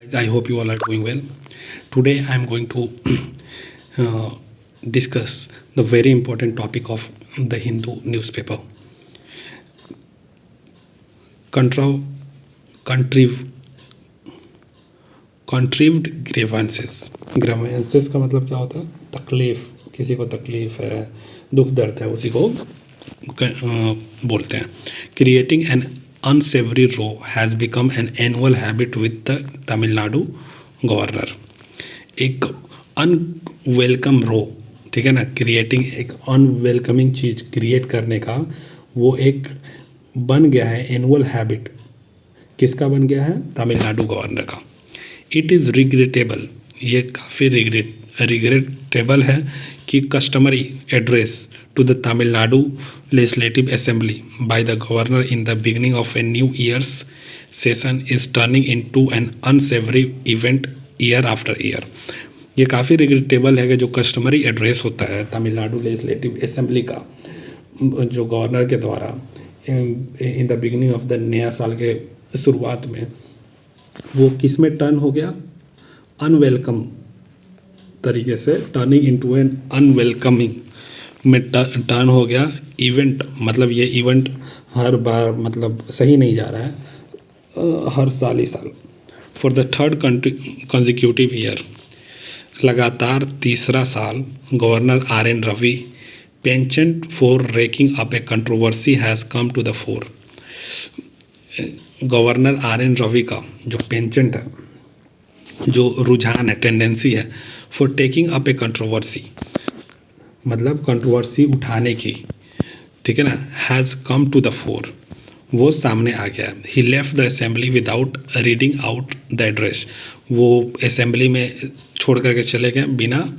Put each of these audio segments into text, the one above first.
Guys, I hope you all are doing well. Today I am going to uh, discuss the very important topic of the Hindu newspaper. Contra- contriv- Contrived grievances. Grievances का मतलब क्या होता है? तकलीफ, किसी को तकलीफ है, दुख दर्द है, उसी को बोलते हैं. Creating an unsavory row has become an annual habit with the Tamil Nadu governor. एक अनवेलकम रो, ठीक है ना, क्रिएटिंग एक अनवेलकमिंग चीज क्रिएट करने का वो एक बन गया है एनुअल हैबिट. किसका बन गया है? तमिलनाडु गवर्नर का. इट इज़ रिग्रेटेबल, ये काफ़ी रिग्रेटेबल है कि customary address to the Tamil Nadu Legislative Assembly by the governor in the beginning of a new year's session is turning into an unsavory event year after year. ये काफ़ी regrettable है कि जो customary address होता है Tamil Nadu legislative assembly का, जो governor के द्वारा in the beginning of the नया साल के शुरुआत में, वो किस में टर्न हो गया? अनवेलकम तरीके से, टर्निंग इनटू एन अनवेलकमिंग में टर्न हो गया इवेंट. मतलब ये इवेंट हर बार मतलब सही नहीं जा रहा है, हर साल ही साल. For the third consecutive year, लगातार तीसरा साल, governor RN. Ravi penchant for raking up a controversy has come to the fore. Governor RN. Ravi का जो पेंचेंट है, जो रुझान है, टेंडेंसी है for taking up a controversy, मतलब कंट्रोवर्सी उठाने की, ठीक है ना, has come to the fore, वो सामने आ गया. He left the assembly without reading out the address. वो असेंबली में छोड़ करके चले गए बिना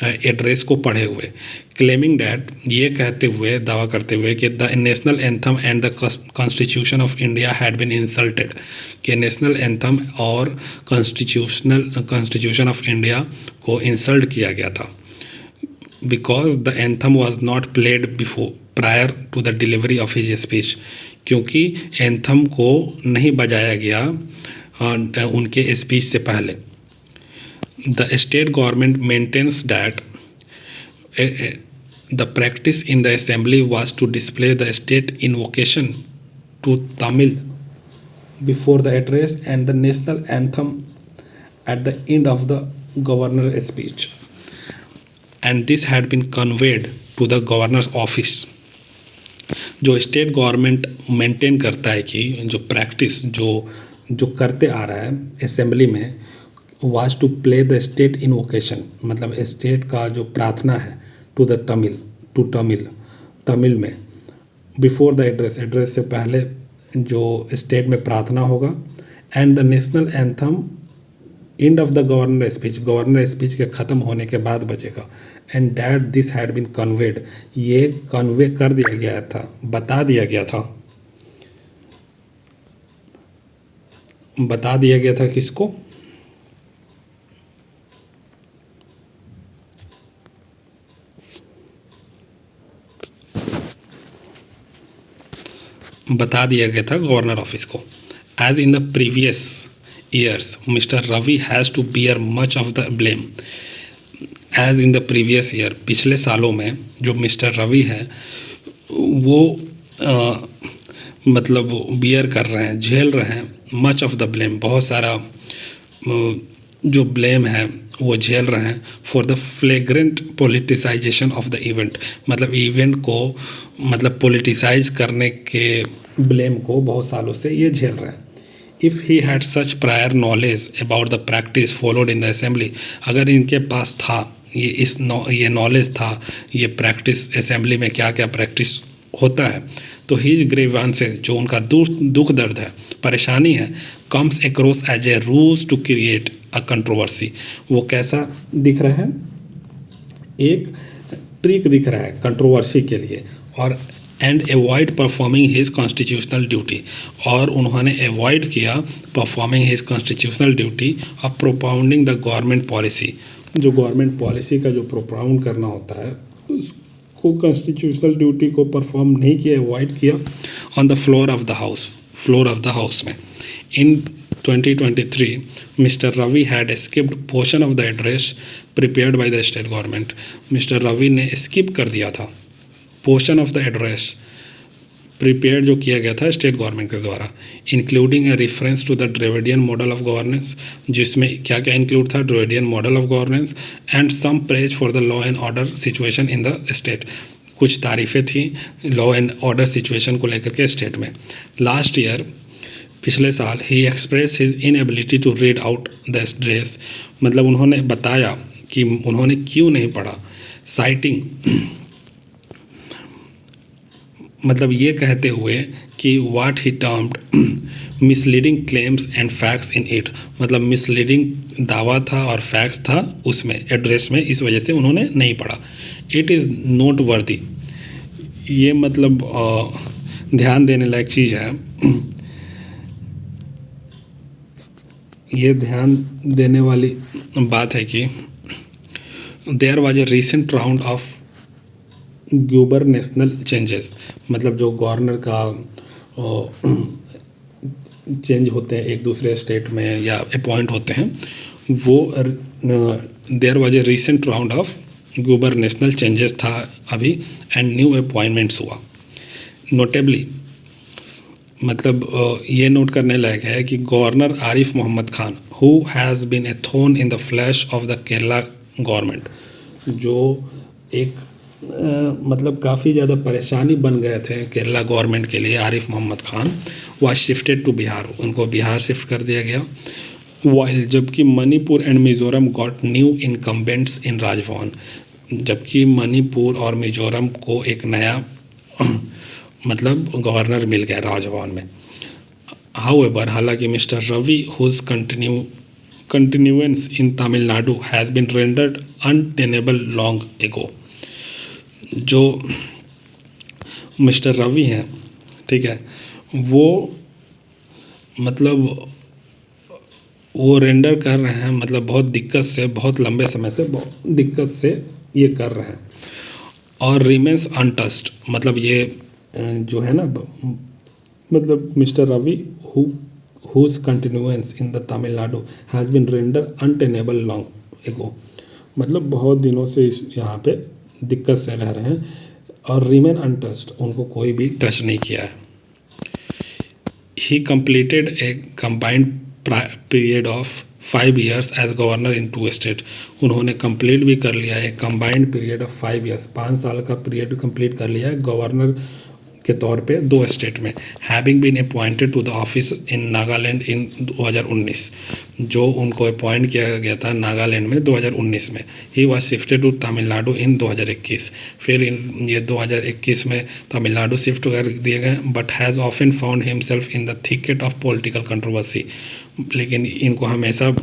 एड्रेस को पढ़े हुए. क्लेमिंग डैट, ये कहते हुए, दावा करते हुए कि the national anthem and the constitution of India had been insulted, कि नेशनल एंथम और कॉन्स्टिट्यूशन ऑफ इंडिया को इंसल्ट किया गया था. Because the anthem was not played before prior to the delivery of his speech, क्योंकि anthem को नहीं बजाया गया उनके स्पीच से पहले. The state government maintains that the practice in the assembly was to display the state invocation to Tamil before the address and the national anthem at the end of the governor's speech. And this had been conveyed to the governor's office. जो state government maintain करता है कि जो practice जो करते आ रहा है assembly में, was to play the state invocation, मतलब स्टेट का जो प्रार्थना है टू द तमिल में, बिफोर द एड्रेस से पहले जो स्टेट में प्रार्थना होगा, and the national anthem and of the governor speech के ख़त्म होने के बाद बचेगा. And that this had been conveyed, ये कन्वे कर दिया गया था, बता दिया गया था किसको? बता दिया गया था गवर्नर ऑफिस को. As in the previous years, Mr. Ravi has to bear much of the blame. As in the previous year, पिछले सालों में जो मिस्टर रवि है वो मतलब बियर कर रहे हैं, झेल रहे हैं, मच ऑफ द ब्लेम, बहुत सारा जो ब्लेम है वो झेल रहे हैं. For the flagrant politicisation of the event, मतलब इवेंट को मतलब पोलिटिसाइज करने के ब्लेम को बहुत सालों से ये झेल रहे हैं. If he had such prior knowledge about the practice followed in the assembly, अगर इनके पास था ये नॉलेज था, ये प्रैक्टिस असेंबली में क्या क्या प्रैक्टिस होता है, तो हिज ग्रीवांसेस, जो उनका दुख दर्द है, परेशानी है, comes across as a rules to create a controversy. वो कैसा दिख रहा है? एक ट्रिक दिख रहा है कंट्रोवर्सी के लिए. और and avoid performing his constitutional duty, और उन्होंने एवॉइड किया performing his constitutional duty of propounding the government policy. जो गवर्नमेंट पॉलिसी का जो प्रोपाउंड करना होता है उसको, कॉन्स्टिट्यूशनल ड्यूटी को परफॉर्म नहीं किया, एवॉइड किया on the floor of the house में. इन 2023, Mr. Ravi had skipped portion of the address prepared by the state government. Mr. Ravi ने skip कर दिया था portion of the address prepare जो किया गया था स्टेट गवर्नमेंट के द्वारा, including a reference to the Dravidian model of governance, जिसमें क्या क्या इंक्लूड था, Dravidian model of governance and some praise for the law and order situation in the state. कुछ तारीफ़ें थी लॉ एंड ऑर्डर सिचुएशन को लेकर के स्टेट में। लास्ट ईयर, पिछले साल, he express his inability to read out the address, मतलब उन्होंने बताया कि उन्होंने क्यों नहीं पढ़ा, साइटिंग मतलब ये कहते हुए कि what he termed misleading claims and facts in it, मतलब मिसलीडिंग दावा था और फैक्ट्स था उसमें एड्रेस में, इस वजह से उन्होंने नहीं पढ़ा। इट इज़ नोट वर्दी, ये मतलब ध्यान देने लायक चीज़ है। ये ध्यान देने वाली बात है कि there was a recent round of gubernatorial changes, मतलब जो गवर्नर का चेंज होते हैं एक दूसरे स्टेट में या अपॉइंट होते हैं, वो there was a recent round of gubernatorial changes था अभी, एंड न्यू अपॉइंटमेंट्स हुआ। नोटेबली, मतलब ये नोट करने लायक है कि governor Arif Mohammed Khan, who has been a thorn in the flesh of the Kerala government, जो एक मतलब काफ़ी ज़्यादा परेशानी बन गए थे केरला गवर्नमेंट के लिए, Arif Mohammed Khan was shifted to Bihar, उनको बिहार शिफ्ट कर दिया गया। वाइल, जबकि Manipur and Mizoram got new incumbents इन राजभवन, जबकि मणिपुर और मिज़ोरम को एक नया मतलब गवर्नर मिल गया राजभवन में। हाउएवर, हालांकि mister Ravi whose continuance in Tamil Nadu has been rendered untenable long ago, जो मिस्टर रवि हैं, ठीक है, वो मतलब वो रेंडर कर रहे हैं, मतलब बहुत दिक्कत से, बहुत लंबे समय से बहुत दिक्कत से ये कर रहे हैं, और रिमेन्स अनटच्ड, मतलब ये जो है ना, मतलब mister Ravi whose continuance in the Tamil Nadu has been rendered untenable long ago, मतलब बहुत दिनों से इस यहाँ पे दिक्कत से रह रहे हैं, और रिमेन अनटच्ड, उनको कोई भी टच नहीं किया है। ही completed a combined period of 5 years as governor in 2 states, उन्होंने कंप्लीट भी कर लिया है कंबाइंड पीरियड ऑफ 5 years, 5 साल का पीरियड कंप्लीट कर लिया है गवर्नर के तौर पे 2 स्टेट में। Having been appointed to the office in Nagaland in 2019, जो उनको अपॉइंट किया गया था नागालैंड में 2019 में। He was shifted to Tamil Nadu इन 2021, फिर ये 2021 में तमिलनाडु शिफ्ट कर दिए गए, but has often found himself in the thicket of political controversy, लेकिन इनको हमेशा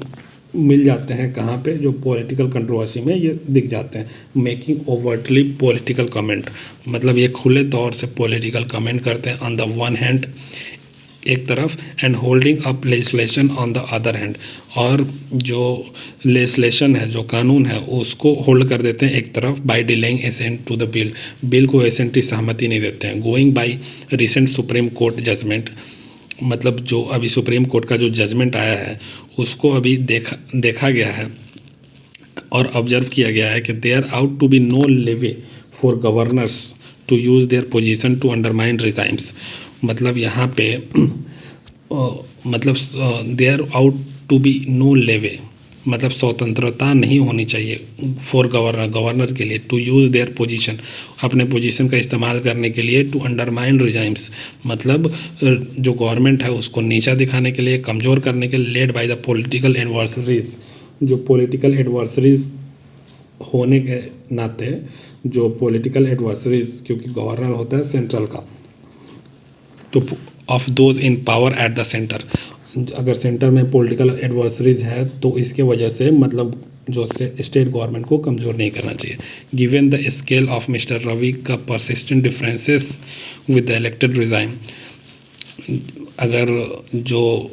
मिल जाते हैं कहाँ पे, जो पॉलिटिकल कंट्रोवर्सी में ये दिख जाते हैं। मेकिंग ओवर्टली पॉलिटिकल कमेंट, मतलब ये खुले तौर से पॉलिटिकल कमेंट करते हैं ऑन द वन हैंड एक तरफ, and holding up legislation on the other hand, और जो लेजिस्लेशन है, जो कानून है, उसको होल्ड कर देते हैं एक तरफ, by delaying assent to the bill, bill को एसेंट की सहमति नहीं देते हैं। Going by recent supreme court judgment, मतलब जो अभी सुप्रीम कोर्ट का जो जजमेंट आया है उसको अभी देखा गया है और ऑब्जर्व किया गया है कि there ought to be no leeway for governors to use their position to undermine regimes, मतलब यहाँ पे मतलब there ought to be no leeway, मतलब स्वतंत्रता नहीं होनी चाहिए फॉर गवर्नर के लिए, टू यूज़ देयर पोजीशन, अपने पोजीशन का इस्तेमाल करने के लिए, टू अंडरमाइन रिजाइम्स, मतलब जो गवर्नमेंट है उसको नीचा दिखाने के लिए, कमज़ोर करने के लिए, led by the political adversaries, जो पॉलिटिकल एडवर्सरीज होने के नाते, जो पॉलिटिकल एडवर्सरीज, क्योंकि गवर्नर होता है सेंट्रल का, तो of those in power at the centre, अगर सेंटर में पॉलिटिकल एडवर्सरीज है तो इसके वजह से मतलब जो स्टेट गवर्नमेंट को कमज़ोर नहीं करना चाहिए। Given the scale of mister Ravi का persistent differences with the elected regime, अगर जो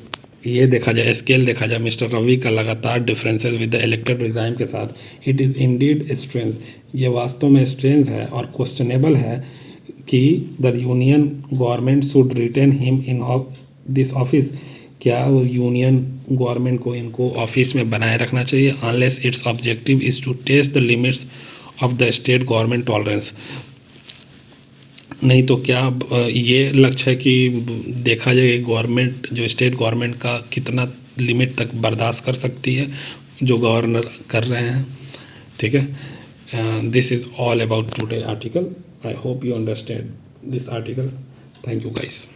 ये देखा जाए, स्केल देखा जाए मिस्टर रवि का लगातार differences with the elected regime के साथ, इट इज़ इंडीड स्ट्रेंज, ये वास्तव में स्ट्रेंज है और क्वेश्चनेबल है कि the union government should retain him in this office, क्या वो यूनियन गवर्नमेंट को इनको ऑफिस में बनाए रखना चाहिए unless its objective is to test the limits of the state government tolerance. नहीं तो क्या ये लक्ष्य है कि देखा जाए गवर्नमेंट जो स्टेट गवर्नमेंट का कितना लिमिट तक बर्दाश्त कर सकती है जो गवर्नर कर रहे हैं। ठीक है, this is all about today article. I hope you understand this article. Thank you guys.